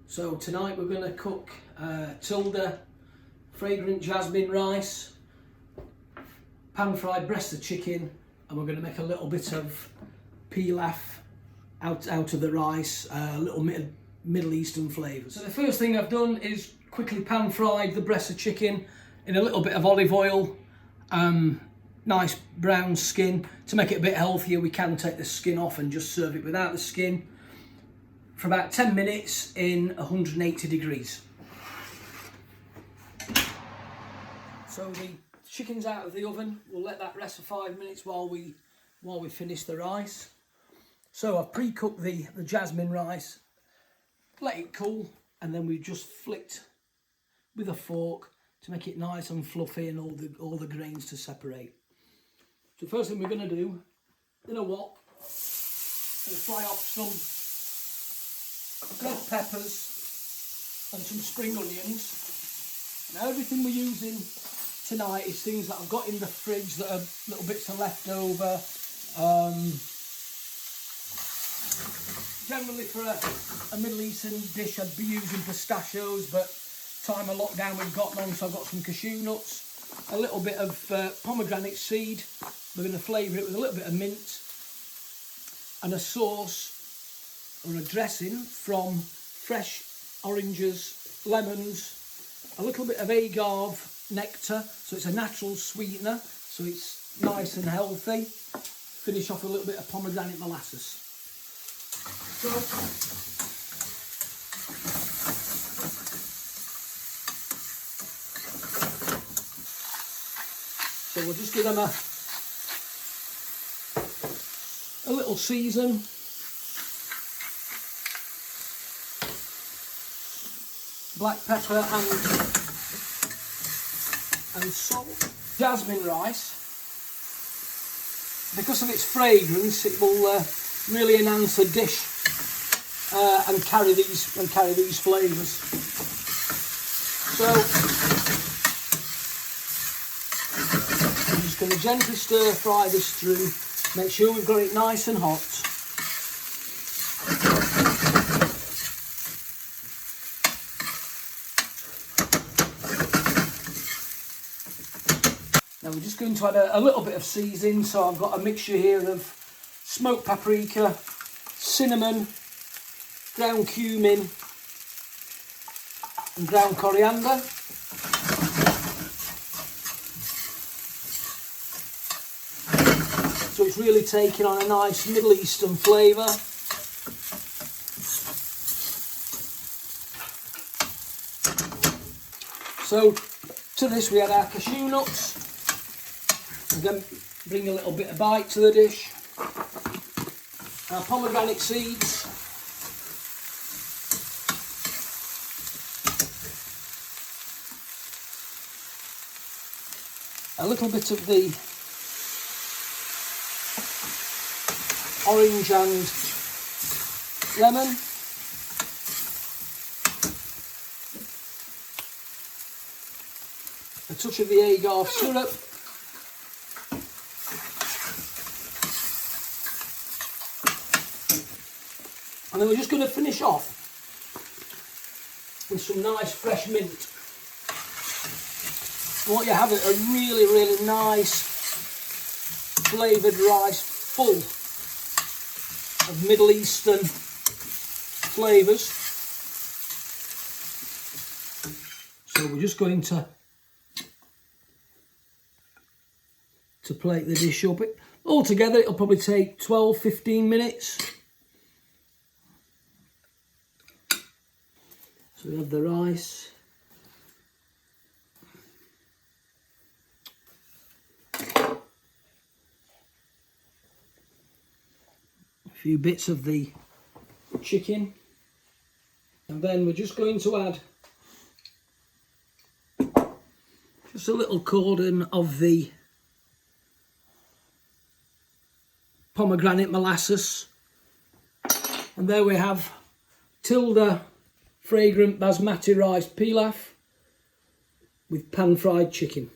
So tonight we're going to cook Tilda fragrant jasmine rice, pan fried breast of chicken, and we're going to make a little bit of pilaf out of the rice, a little Middle Eastern flavours. So the first thing I've done is quickly pan fried the breast of chicken in a little bit of olive oil, nice brown skin. To make it a bit healthier, we can take the skin off and just serve it without the skin, for about 10 minutes in 180 degrees. So the chicken's out of the oven. We'll let that rest for 5 minutes while we finish the rice. So I've pre-cooked the jasmine rice, let it cool, and then we just flicked with a fork to make it nice and fluffy and all the grains to separate. So the first thing we're going to do, in a wok, we'll fry off some red peppers and some spring onions. Now everything we're using tonight is things that I've got in the fridge that are little bits of leftover. Generally for a Middle Eastern dish I'd be using pistachios, but time of lockdown we've got none, so I've got some cashew nuts, a little bit of pomegranate seed. We're going to flavour it with a little bit of mint and a sauce or a dressing from fresh oranges, lemons, a little bit of agave nectar, so it's a natural sweetener, so it's nice and healthy. Finish off with a little bit of pomegranate molasses. So we'll just give them a little season. Black pepper and salt. Jasmine rice, because of its fragrance, it will really enhance the dish and carry these flavours. So I'm just going to gently stir fry this through. Make sure we've got it nice and hot. Now we're just going to add a little bit of seasoning, so I've got a mixture here of smoked paprika, cinnamon, ground cumin and ground coriander. So it's really taking on a nice Middle Eastern flavour. So to this we add our cashew nuts, and then bring a little bit of bite to the dish. Our pomegranate seeds, a little bit of the orange and lemon, a touch of the agave syrup, and then we're just going to finish off with some nice fresh mint. And what you have is a really nice flavoured rice full of Middle Eastern flavours. So we're just going to plate the dish up. Altogether it'll probably take 12-15 minutes. So we have the rice, a few bits of the chicken, and then we're just going to add just a little cordon of the pomegranate molasses, and there we have Tilda fragrant basmati rice pilaf with pan fried chicken.